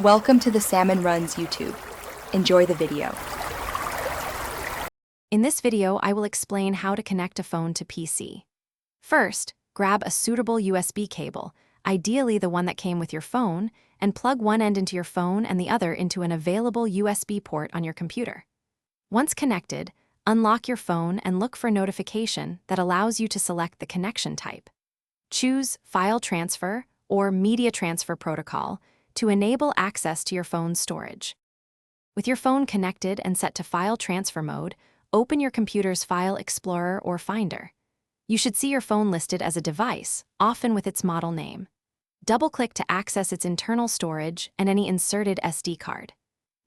Welcome to the Salmon Runs YouTube. Enjoy the video. In this video, I will explain how to connect a phone to PC. First, grab a suitable USB cable, ideally the one that came with your phone, and plug one end into your phone and the other into an available USB port on your computer. Once connected, unlock your phone and look for a notification that allows you to select the connection type. Choose File Transfer or Media Transfer Protocol to enable access to your phone's storage. With your phone connected and set to file transfer mode, open your computer's File Explorer or Finder. You should see your phone listed as a device, often with its model name. Double-click to access its internal storage and any inserted SD card.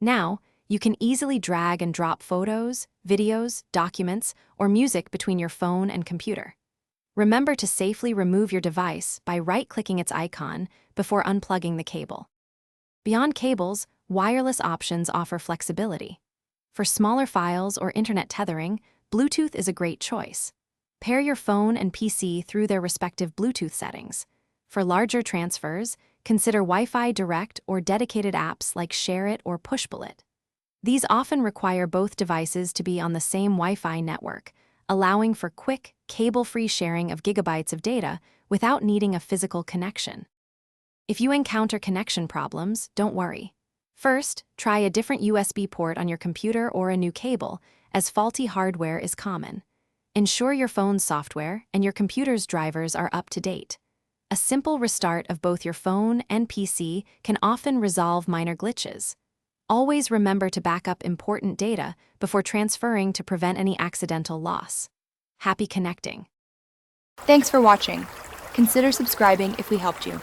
Now, you can easily drag and drop photos, videos, documents, or music between your phone and computer. Remember to safely remove your device by right-clicking its icon before unplugging the cable. Beyond cables, wireless options offer flexibility. For smaller files or internet tethering, Bluetooth is a great choice. Pair your phone and PC through their respective Bluetooth settings. For larger transfers, consider Wi-Fi Direct or dedicated apps like ShareIt or Pushbullet. These often require both devices to be on the same Wi-Fi network, allowing for quick, cable-free sharing of gigabytes of data without needing a physical connection. If you encounter connection problems, don't worry. First, try a different USB port on your computer or a new cable, as faulty hardware is common. Ensure your phone's software and your computer's drivers are up to date. A simple restart of both your phone and PC can often resolve minor glitches. Always remember to back up important data before transferring to prevent any accidental loss. Happy connecting! Thanks for watching. Consider subscribing if we helped you.